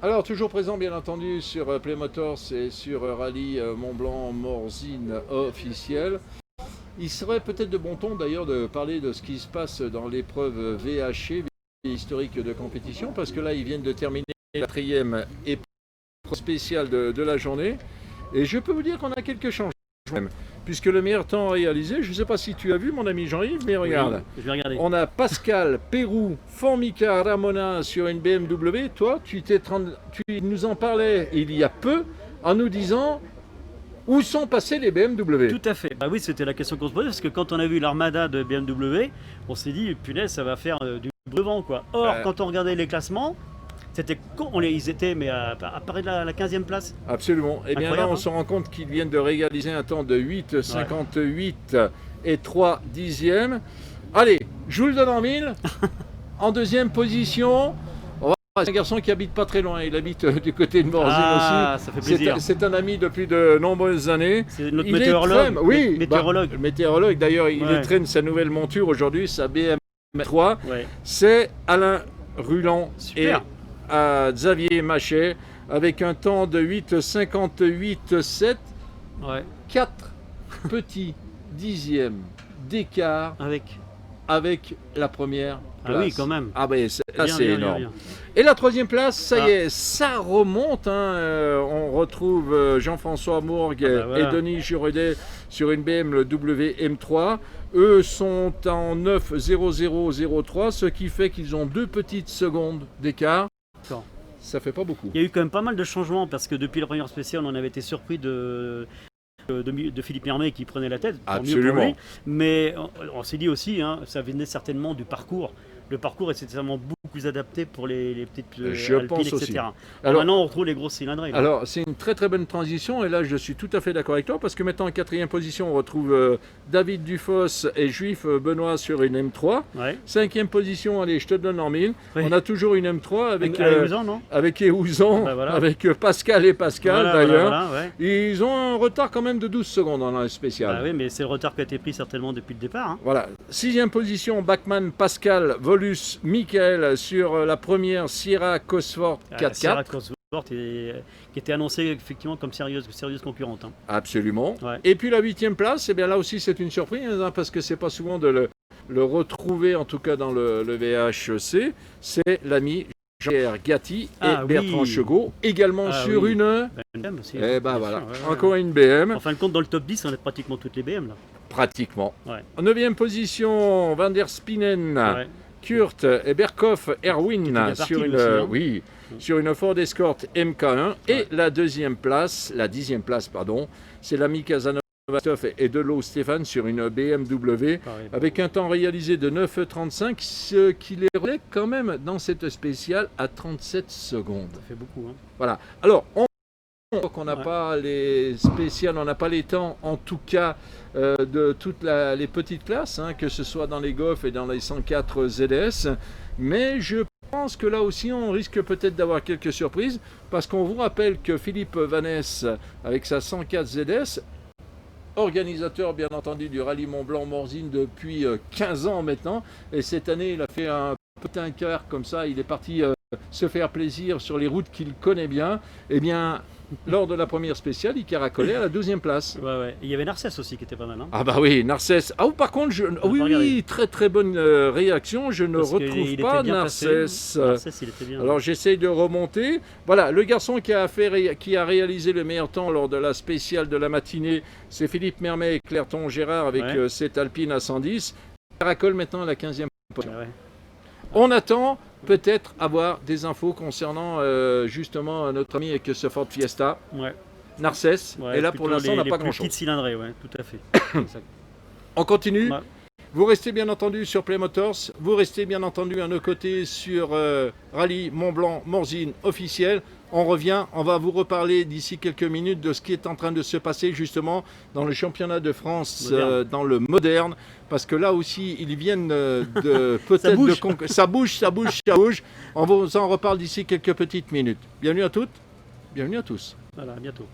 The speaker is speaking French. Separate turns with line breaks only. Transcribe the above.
Alors, toujours présent, bien entendu, sur Play Motors et sur Rallye Mont-Blanc Morzine officiel. Il serait peut-être de bon ton d'ailleurs de parler de ce qui se passe dans l'épreuve VHC, historique de compétition, parce que là, ils viennent de terminer la quatrième épreuve spéciale de la journée. Et je peux vous dire qu'on a quelques changements, même, puisque le meilleur temps réalisé, je ne sais pas si tu as vu, mon ami Jean-Yves, mais regarde.
Oui, je vais regarder.
On a Pascal Pérou, Formica Ramona sur une BMW. Toi, tu nous en parlais il y a peu en nous disant où sont passés les BMW.
Tout à fait. Bah oui, c'était la question qu'on se posait, parce que quand on a vu l'armada de BMW, on s'est dit, punaise, ça va faire du devant, quoi. Or, quand on regardait les classements, ils étaient mais à près de la 15e place.
Absolument. Et bien là, on se rend compte qu'ils viennent de réaliser un temps de 8,58 et 3 dixièmes. Allez, je vous le donne en mille. En deuxième position, c'est un garçon qui habite pas très loin. Il habite du côté de Morzine aussi.
Ça fait plaisir.
C'est un ami depuis de nombreuses années.
C'est notre météorologue.
Oui,
météorologue.
Météorologue. D'ailleurs, il traîne sa nouvelle monture aujourd'hui, sa BM3. Ouais. C'est Alain Ruland.
Super.
Et à Xavier Machet avec un temps de 8,58,7.
Ouais.
4 petits dixièmes d'écart avec la première place.
Ah oui, quand même.
Ah ben, c'est énorme.
Bien.
Et la troisième place, ça y est, ça remonte. On retrouve Jean-François Mourgue et Denis Juredet sur une BMW M3. Eux sont en 9,0003, ce qui fait qu'ils ont 2 petites secondes d'écart. Ça fait pas beaucoup.
Il y a eu quand même pas mal de changements parce que depuis la première spéciale, on avait été surpris de Philippe Mermet qui prenait la tête.
Absolument.
Mieux pour lui. Mais on s'est dit aussi, ça venait certainement du parcours. Le parcours est certainement beaucoup plus adapté pour les petites alpines, etc. Alors maintenant, on retrouve les grosses cylindrées.
Alors, c'est une très très bonne transition. Et là, je suis tout à fait d'accord avec toi parce que maintenant, en quatrième position, on retrouve David Dufos et Juif Benoît sur une M3. Ouais. Cinquième position, allez, je te donne en mille. Oui. On a toujours une M3 avec Eouzan, avec Pascal et Pascal d'ailleurs. Ils ont un retard quand même de 12 secondes dans la spéciale.
Oui, mais c'est le retard qui a été pris certainement depuis le départ.
Voilà. Sixième position, Bachmann, Pascal, Volus, Michael sur la première Sierra Cosworth 4x4.
Sierra Cosworth qui était annoncée effectivement comme sérieuse concurrente.
Absolument. Ouais. Et puis la huitième place, bien là aussi c'est une surprise parce que c'est pas souvent de le retrouver en tout cas dans le VHC. C'est l'ami Jean-Pierre Gatti et Bertrand Chegault, également sur une
BM aussi.
Et ben voilà, encore une BM.
En fin de compte, dans le top 10, on a pratiquement toutes les BM là.
Pratiquement. Ouais. En 9e position, Van der Spinnen, Kurt et Berkhoff, Erwin sur une, sur une Ford Escort MK1. Et la 10e place, c'est l'ami Casanova et Delo Stéphane sur une BMW avec un temps réalisé de 9,35, ce qui les relève quand même dans cette spéciale à 37 secondes.
Ça fait beaucoup.
Voilà. Alors, qu'on n'a pas les spéciales, on n'a pas les temps en tout cas de toutes les petites classes, que ce soit dans les Golf et dans les 104 ZS, mais je pense que là aussi on risque peut-être d'avoir quelques surprises parce qu'on vous rappelle que Philippe Vanesse avec sa 104 ZS, organisateur bien entendu du Rallye Mont-Blanc Morzine depuis 15 ans maintenant, et cette année il a fait un petit quart comme ça, il est parti se faire plaisir sur les routes qu'il connaît bien. Eh bien, lors de la première spéciale, il caracolait à la 12e place.
Ouais. Il y avait Narcisse aussi qui était pas mal.
Ah bah oui, Narcisse. Ah par contre, oui, très très bonne réaction. Je ne retrouve pas Narcisse.
Narcisse, il était bien.
Alors j'essaye de remonter. Voilà, le garçon qui a réalisé le meilleur temps lors de la spéciale de la matinée, c'est Philippe Mermet et Clairton Gérard avec cette Alpine à 110. Il caracole maintenant à la 15e position. On attend peut-être avoir des infos concernant justement notre ami avec ce Ford Fiesta, Narcisse. Et là pour l'instant on n'a pas grand-chose.
Petite cylindrée, tout à fait.
On continue. Vous restez bien entendu sur Play Motors. Vous restez bien entendu à nos côtés sur Rallye Mont-Blanc Morzine officiel. On revient, on va vous reparler d'ici quelques minutes de ce qui est en train de se passer justement dans le championnat de France, dans le moderne, parce que là aussi ils viennent de peut-être ça bouge. On vous en reparle d'ici quelques petites minutes. Bienvenue à toutes, bienvenue à tous.
Voilà, à bientôt.